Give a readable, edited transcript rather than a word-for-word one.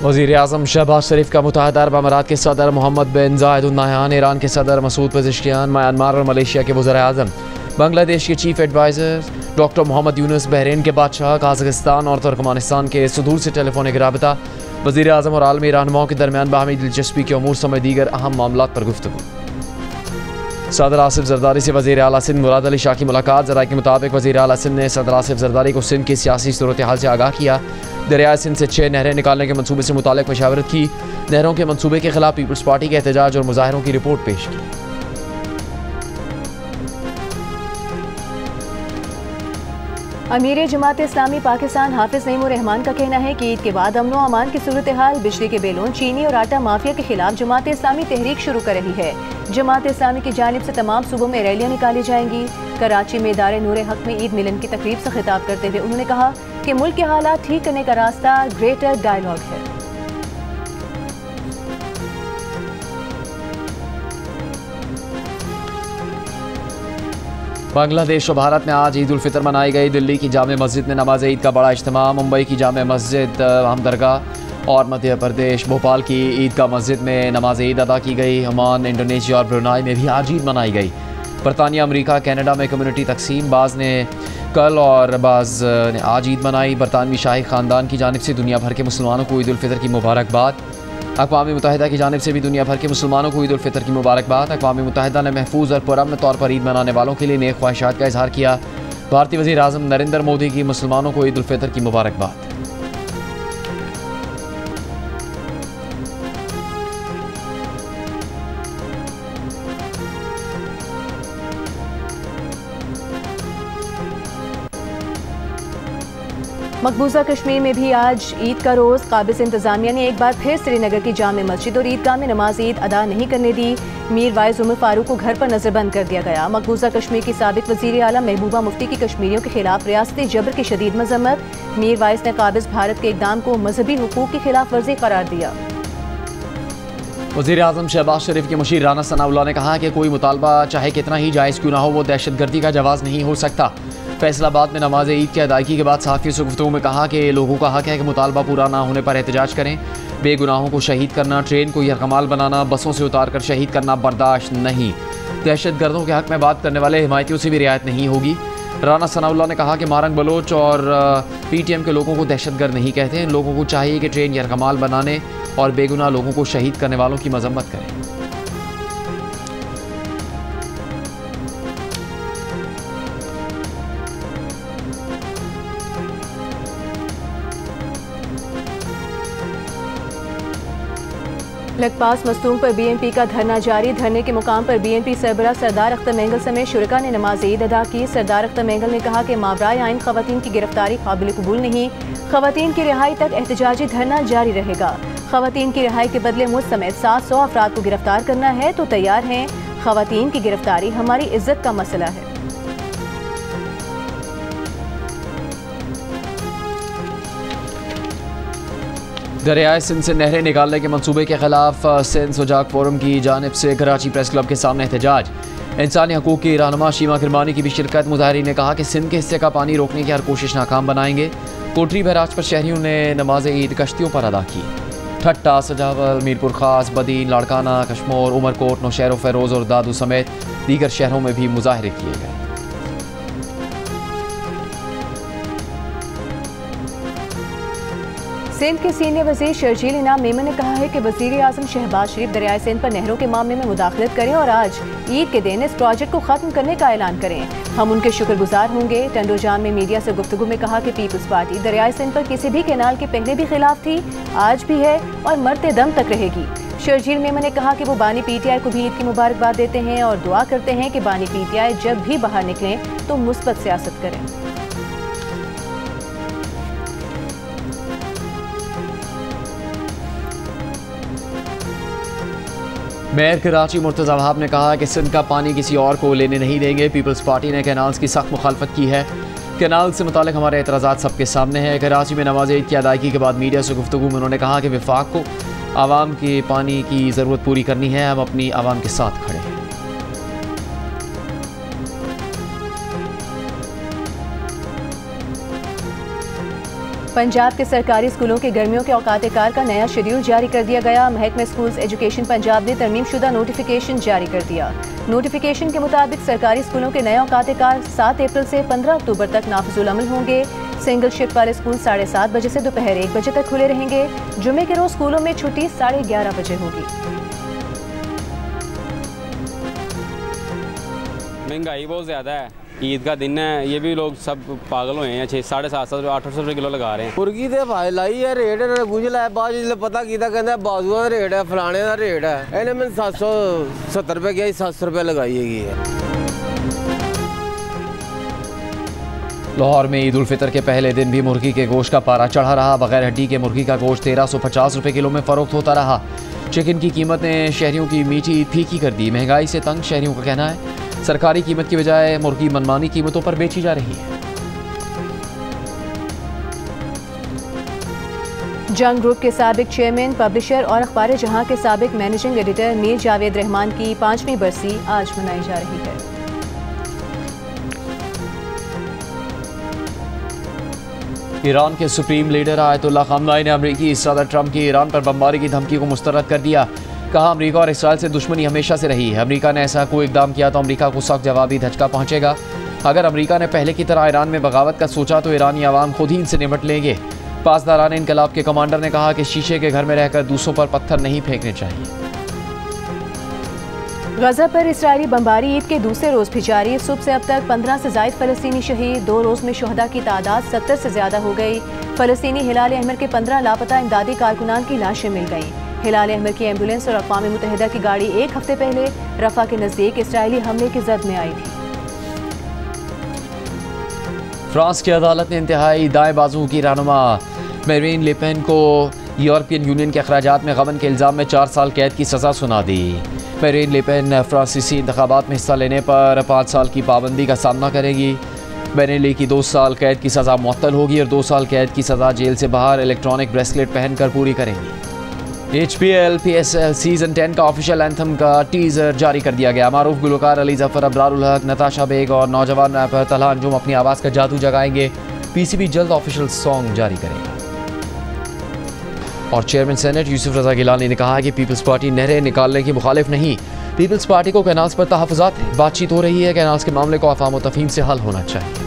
वज़ीर-ए-आज़म शहबाज शरीफ का मुत्तहिदा अरब अमारात के सदर Mohammed bin Zayed Al Nahyan, Iran के सदर मसूद पेज़ेश्कियान, म्यांमार और मलेशिया के वज़ीर-ए-आज़म, बांग्लादेश के chief adviser doctor Muhammad Yunus, Bahrain के बादशाह, काज़ाकिस्तान और तुर्कमानिस्तान के सुदूर से टेलीफोनिक राबता, वज़ीर-ए-आज़म और आलमी रहनुमाओं के दरमियान बाहमी दिलचस्पी के अमूर समेत दीगर अहम मामलात पर गुफ्तगू। सदर आसिफ जरदारी से वज़ीर आला सिंध मुराद अली शाह की मुलाकात। ज़राए के मुताबिक वज़ीर आला सिंध ने सदर आसिफ जरदारी को सिंध की सियासी सूरत हाल से आगाह किया। दरियाए सिंध से 6 नहरें निकालने के मनसूबे से मुताल्लिक़ मशावरत की। नहरों के मनसूबे के खिलाफ पीपल्स पार्टी के एहतजाज और मुजाहरों की रिपोर्ट पेश की। अमीर जमात इस्लामी पाकिस्तान हाफिज नईमुर रहमान का कहना है कि ईद के बाद अमन व अमान की सूरत हाल, बिजली के बिलों, चीनी और आटा माफिया के खिलाफ जमात इस्लामी तहरीक शुरू कर रही है। जमात इस्लामी की जानिब से तमाम सूबों में रैलियां निकाली जाएंगी। कराची में इदारे नूर हक में ईद मिलन की तकरीब से खिताब करते हुए उन्होंने कहा कि मुल्क के हालात ठीक करने का रास्ता ग्रेटर डायलॉग है। बांग्लादेश और भारत में आज ईद उल फितर मनाई गई। दिल्ली की जामे मस्जिद में नमाज ईद का बड़ा इज्तिमा, मुंबई की जामे मस्जिद हमदरगाह और मध्य प्रदेश भोपाल की ईदगाह मस्जिद में नमाज ईद अदा की गई। ओमान, इंडोनेशिया और ब्रुनाई में भी आज ईद मनाई गई। बरतानिया, अमरीका, कनाडा में कम्युनिटी तकसीम, बाज़ ने कल और बाज़ ने आज ईद मनाई। बरतानवी शाही ख़ानदान की जानिब से दुनिया भर के मुसलमानों को ईद उल फितर की मुबारकबाद। अक़वाम मुत्तहिदा की जानिब से भी दुनिया भर के मुसलमानों को ईद उल फितर की मुबारकबाद। अक़वाम मुत्तहिदा ने महफूज और पुरअमन तौर पर ईद मनाने वालों के लिए नेक ख्वाहिशात का इजहार किया। भारतीय वज़ीर आज़म नरेंद्र मोदी की मुसलमानों को ईद उल फितर की मुबारकबाद। मकबूजा कश्मीर में भी आज ईद का रोज़। काबिज़ इंतज़ामिया ने एक बार फिर श्रीनगर की जामे मस्जिद और ईदगाह में नमाज ईद अदा नहीं करने दी। मीर वाइज उमर फारूक को घर पर नजरबंद कर दिया गया। मकबूजा कश्मीर की साबिक वज़ीर आला महबूबा मुफ्ती की कश्मीरियों के खिलाफ रियासती जबर की शदीद मजम्मत। मीर वाइज ने काबिज़ भारत के इक़दाम को मजहबी हुकूक की खिलाफ वर्जी करार दिया। वज़ीर आज़म शहबाज शरीफ के मुशीर राना सनाउल्लाह ने कहा कि कोई मुतालबा चाहे कितना ही जायज़ क्यों ना हो, वो दहशतगर्दी का जवाज़ नहीं हो सकता। फैसलाबाद में नमाज ईद की अदायगी के बाद सहाफ़ियों से गुफ्तगू में कहा कि लोगों का हक है कि मुतालबा पूरा ना होने पर एहतजाज करें। बेगुनाहों को शहीद करना, ट्रेन को यरगमाल बनाना, बसों से उतार कर शहीद करना बर्दाश्त नहीं। दहशतगर्दों के हक में बात करने वाले हिमायतियों से भी रियायत नहीं होगी। राना सनाउल्लाह ने कहा कि मारंग बलोच और PTM के लोगों को दहशतगर्द नहीं कहते। इन लोगों को चाहिए कि ट्रेन यरगमाल बनाने और बेगुनाह लोगों को शहीद करने वालों की मजम्मत करें। लखपास मस्तूम पर BNP का धरना जारी। धरने के मुकाम पर BNP सरबराह सरदार अख्तर मेंगल समेत शुरका ने नमाज ईद अदा की। सरदार अख्तर मेंगल ने कहा कि मावराए आइन खवातीन की गिरफ्तारी काबिल कबूल नहीं। खवातीन की रिहाई तक एहतजाजी धरना जारी रहेगा। खवातीन की रिहाई के बदले मुझ समेत 700 अफराद को गिरफ्तार करना है तो तैयार हैं। खवातीन की गिरफ्तारी हमारी इज्जत का मसला है। दरियाए सिंध से नहरें निकालने के मनसूबे के खिलाफ सिंध सुजाग फोरम की जानिब से कराची प्रेस क्लब के सामने एहतजाज। इंसानी हकूक़ की रहनुमा शीमा किरमानी की भी शिरकत। मुजाहिरीन ने कहा कि सिंध के हिस्से का पानी रोकने की हर कोशिश नाकाम बनाएंगे। कोटरी बैराज पर शहरियों ने नमाज ईद कश्तियों पर अदा की। ठट्टा, सजावल, मीरपुर खास, बदीन, लाड़काना, कश्मोर, उमरकोट, नौशहर, फेरोज़ और दादू समेत दीगर शहरों में भी मुजाहरे किए गए। सिंध के सीनियर वज़ीर शर्जील इनाम मेमन ने कहा है कि वज़ीर आज़म शहबाज शरीफ दरियाए सिंध पर नहरों के मामले में मुदाखलत करें और आज ईद के दिन इस प्रोजेक्ट को ख़त्म करने का ऐलान करें। हम उनके शुक्रगुजार होंगे। टंडोजान में मीडिया से गुफ्तगू में कहा कि पीपल्स पार्टी दरियाए सिंध पर किसी भी कैनाल के पहले भी खिलाफ थी, आज भी है और मरते दम तक रहेगी। शर्जील मेमन ने कहा कि वो बानी PTI को भी ईद की मुबारकबाद देते हैं और दुआ करते हैं कि बानी PTI जब भी बाहर निकलें तो मुस्बत सियासत करें। मेयर कराची मुर्तज़ा वहाब ने कहा कि सिंध का पानी किसी और को लेने नहीं देंगे। पीपल्स पार्टी ने कैनाल्स की सख्त मुखालफत की है। कैनाल से मुतालिक हमारे एतराज़ात सबके सामने हैं। कराची में नमाज ईद की अदायगी के बाद मीडिया से गुफ्तगू में उन्होंने कहा कि वफाक को आवाम के पानी की ज़रूरत पूरी करनी है। हम अपनी आवाम के साथ खड़े हैं। पंजाब के सरकारी स्कूलों के गर्मियों के औकात कार का नया शेड्यूल जारी कर दिया गया। महकमा स्कूल्स एजुकेशन पंजाब ने तरमीमशुदा नोटिफिकेशन जारी कर दिया। नोटिफिकेशन के मुताबिक सरकारी स्कूलों के नए औकात कार 7 अप्रैल से 15 अक्टूबर तक नाफिजुल अमल होंगे। सिंगल शिफ्ट वाले स्कूल 7:30 बजे से दोपहर 1 बजे तक खुले रहेंगे। जुमे के रोज स्कूलों में छुट्टी 11:30 बजे होगी। महंगाई बहुत ज़्यादा है, ईद का दिन है, ये भी लोग सब पागल हुए हैं। 750 रुपये 800 रुपये किलो लगा रहे हैं। मुर्गी दे भाई लाई है रेट इन्होंने कुछ लाया बाद जिसने पता किया कहता बाजुआ का रेट है फलाने का रेट है। इन्हें मैंने 770 रुपये किया 700 रुपये लगाई है। लाहौर में ईद उल फितर के पहले दिन भी मुर्गी के गोश्त का पारा चढ़ा रहा। बगैर हड्डी के मुर्गी का गोश्त 1350 रुपये किलो में फरोख्त होता रहा। चिकन की कीमत ने शहरियों की मीठी ईद फीकी कर दी। महंगाई से तंग शहरियों का कहना है सरकारी कीमत की बजाय मुर्गी मनमानी कीमतों पर बेची जा रही है। जंग ग्रुप के साबिक चेयरमैन, पब्लिशर और अखबार जहां के साबिक मैनेजिंग एडिटर मीर जावेद रहमान की 5वीं बरसी आज मनाई जा रही है। ईरान के सुप्रीम लीडर आयतुल्लाह ख़ामनेई ने अमरीकी सदर ट्रंप की ईरान पर बमबारी की धमकी को मुस्तरद कर दिया। कहा अमरीका और इसराइल से दुश्मनी हमेशा से रही है। अमरीका ने ऐसा कोई इकदाम किया तो अमरीका को सख्त जवाबी धचका पहुंचेगा। अगर अमरीका ने पहले की तरह ईरान में बगावत का सोचा तो ईरानी आवाम खुद ही इनसे निपट लेंगे। पासदारान इनकलाब के कमांडर ने कहा कि शीशे के घर में रहकर दूसरों पर पत्थर नहीं फेंकने चाहिए। गजा पर इसराइली बमबारी ईद के दूसरे रोज भी जारी। सुबह से अब तक 15 से ज़ायद फ़लस्तीनी शहीद। 2 रोज में शुहदा की तादाद 70 से ज़्यादा हो गई। फ़लस्तीनी हिलाल अहमर के 15 लापता इमदादी कारकुनान की लाशें मिल गईं। हिलाल अहमर की एम्बुलेंस और अक़वाम मुत्तहिदा की गाड़ी 1 हफ्ते पहले रफ़ा के नज़दीक इसराइली हमले की जद में आई थी। फ्रांस की अदालत ने इंतहाई दाएं बाजू की रहनुमा मेरीन ले पेन को यूरोपियन यूनियन के अखराजात में गबन के इल्ज़ाम में 4 साल कैद की सज़ा सुना दी। मेरीन ले पेन फ्रांसीसी इंतखाबात में हिस्सा लेने पर 5 साल की पाबंदी का सामना करेगी। बेनेली की 2 साल कैद की सज़ा मुअत्तल होगी और 2 साल कैद की सज़ा जेल से बाहर इलेक्ट्रॉनिक ब्रेसलेट पहनकर पूरी करेंगी। HPL PSL सीज़न 10 का ऑफिशियल एंथम का टीज़र जारी कर दिया गया। मारूफ गुलकार अली ज़फ़र, अबरारुल हक, नताशा बेग और नौजवान रैपर तलहा अंजुम अपनी आवाज़ का जादू जगाएंगे। PCB जल्द ऑफिशियल सॉन्ग जारी करेगा। और चेयरमैन सेनेट यूसुफ रज़ा गिलानी ने कहा कि पीपल्स पार्टी नहरें निकालने की मुखालिफ नहीं। पीपल्स पार्टी को कैनाल्स पर तहफ़्फ़ुज़ात बातचीत हो रही है। कैनाल्स के मामले को अफ़ाम व तफ़हीम से हल होना चाहिए।